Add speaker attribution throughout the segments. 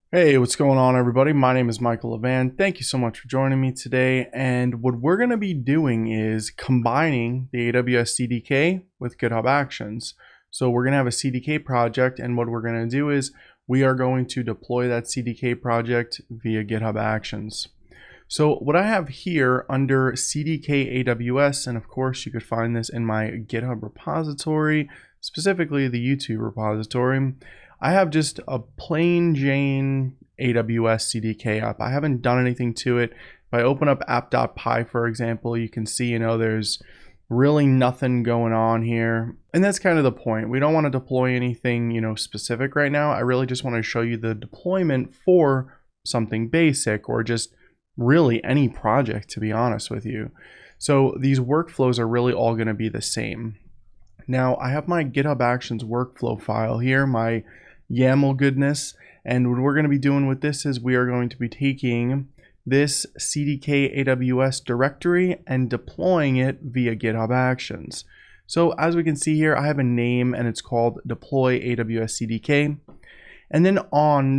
Speaker 1: Hey, what's going on, everybody? My name is Michael Levan. Thank you so much for joining me today. And what we're going to be doing is combining the AWS CDK with GitHub Actions. So we're going to have a CDK project, and what we're going to do is we are going to deploy that CDK project via GitHub Actions. So what I have here under CDK AWS, and of course you could find this in my GitHub repository, specifically the YouTube repository, I have just a plain Jane AWS CDK app. I haven't done anything to it. If I open up app.py, for example, you can see, there's really nothing going on here. And that's kind of the point. We don't want to deploy anything, specific right now. I really just want to show you the deployment for something basic or just really any project, to be honest with you. So these workflows are really all going to be the same. Now I have my GitHub Actions workflow file here, my YAML goodness, and what we're going to be doing with this is we are going to be taking this CDK AWS directory and deploying it via GitHub Actions. So as we can see here, I have a name and it's called deploy AWS CDK. And then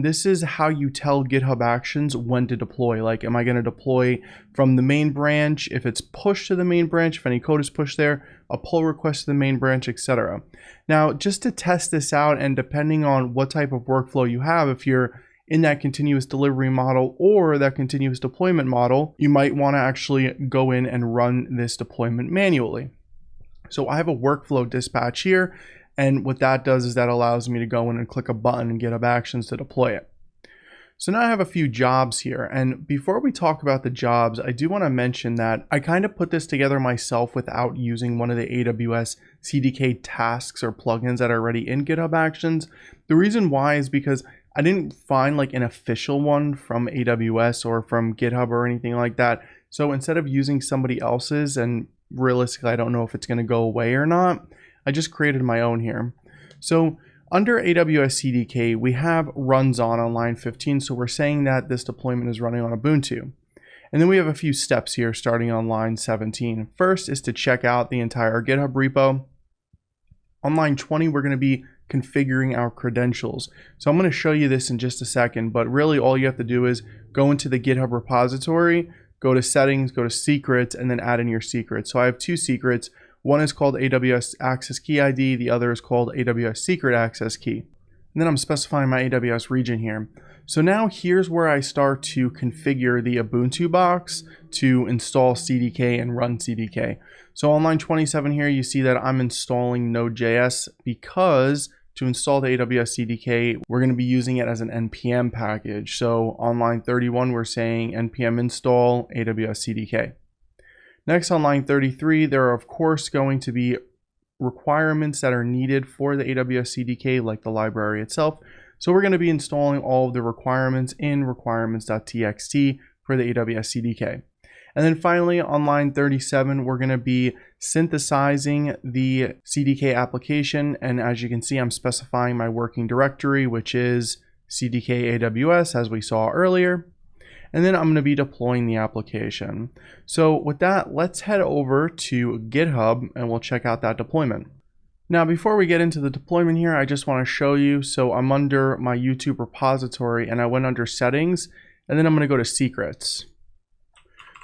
Speaker 1: this is how you tell GitHub Actions when to deploy. Like, am I going to deploy from the main branch? If it's pushed to the main branch, if any code is pushed there, a pull request to the main branch, etc. Now, just to test this out, and depending on what type of workflow you have, if you're in that continuous delivery model or that continuous deployment model, you might want to actually go in and run this deployment manually. So I have a workflow dispatch here. And what that does is that allows me to go in and click a button and GitHub Actions to deploy it. So now I have a few jobs here. And before we talk about the jobs, I do want to mention that I kind of put this together myself without using one of the AWS CDK tasks or plugins that are already in GitHub Actions. The reason why is because I didn't find like an official one from AWS or from GitHub or anything like that. So instead of using somebody else's, and realistically, I don't know if it's going to go away or not, I just created my own here. So under AWS CDK, we have runs on line 15. So we're saying that this deployment is running on Ubuntu. And then we have a few steps here starting on line 17. First is to check out the entire GitHub repo. On line 20, we're going to be configuring our credentials. So I'm going to show you this in just a second, but really all you have to do is go into the GitHub repository, go to settings, go to secrets, and then add in your secrets. So I have two secrets. One is called AWS Access Key ID, the other is called AWS Secret Access Key. And then I'm specifying my AWS region here. So now here's where I start to configure the Ubuntu box to install CDK and run CDK. So on line 27 here, you see that I'm installing Node.js because to install the AWS CDK, we're going to be using it as an NPM package. So on line 31, we're saying npm install AWS CDK. Next, on line 33, there are of course going to be requirements that are needed for the AWS CDK, like the library itself. So we're going to be installing all of the requirements in requirements.txt for the AWS CDK. And then finally, on line 37, we're going to be synthesizing the CDK application. And as you can see, I'm specifying my working directory, which is CDK AWS, as we saw earlier. And then I'm going to be deploying the application. So with that, let's head over to GitHub and we'll check out that deployment. Now, before we get into the deployment here, I just want to show you. So I'm under my YouTube repository and I went under settings, and then I'm going to go to secrets.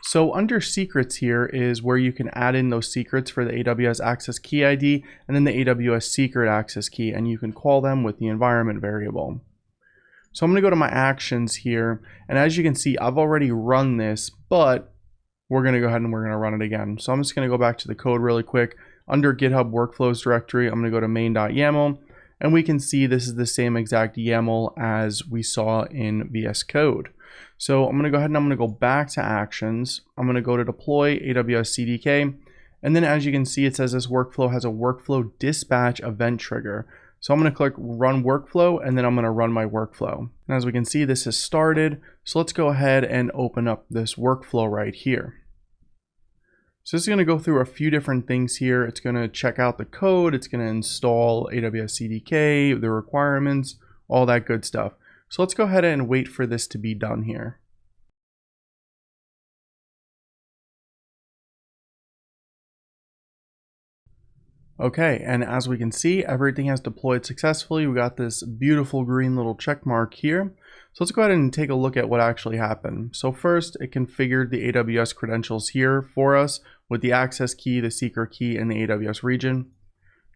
Speaker 1: So under secrets here is where you can add in those secrets for the AWS Access Key ID and then the AWS Secret Access Key, and you can call them with the environment variable. So I'm going to go to my actions here, and as you can see, I've already run this, but we're going to go ahead and we're going to run it again. So I'm just going to go back to the code really quick. Under GitHub Workflows directory, I'm going to go to main.yaml, and we can see this is the same exact YAML as we saw in VS Code. So I'm going to go ahead and I'm going to go back to actions. I'm going to go to deploy AWS CDK, and then as you can see, it says this workflow has a workflow dispatch event trigger. So I'm going to click run workflow, and then I'm going to run my workflow. And as we can see, this has started. So let's go ahead and open up this workflow right here. So this is going to go through a few different things here. It's going to check out the code. It's going to install AWS CDK, the requirements, all that good stuff. So let's go ahead and wait for this to be done here. Okay, and as we can see, everything has deployed successfully. We got this beautiful green little check mark here. So let's go ahead and take a look at what actually happened. So first, it configured the AWS credentials here for us with the access key, the seeker key, and the AWS region.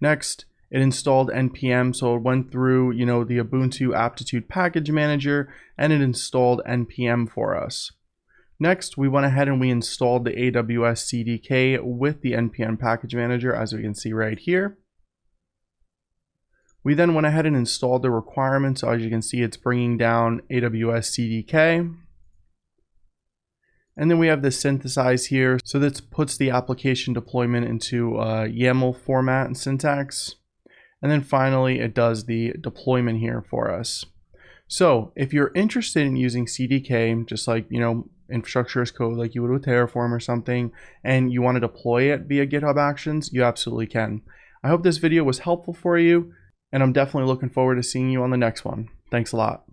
Speaker 1: Next, it installed npm, so it went through, the Ubuntu Aptitude Package Manager, and it installed npm for us. Next, we went ahead and we installed the AWS CDK with the npm package manager, as we can see right here. We then went ahead and installed the requirements. So as you can see, it's bringing down AWS CDK. And then we have the synthesize here. So this puts the application deployment into YAML format and syntax. And then finally, it does the deployment here for us. So if you're interested in using CDK, just like, infrastructure as code like you would with Terraform or something, and you want to deploy it via GitHub Actions, you absolutely can. I hope this video was helpful for you, and I'm definitely looking forward to seeing you on the next one. Thanks a lot.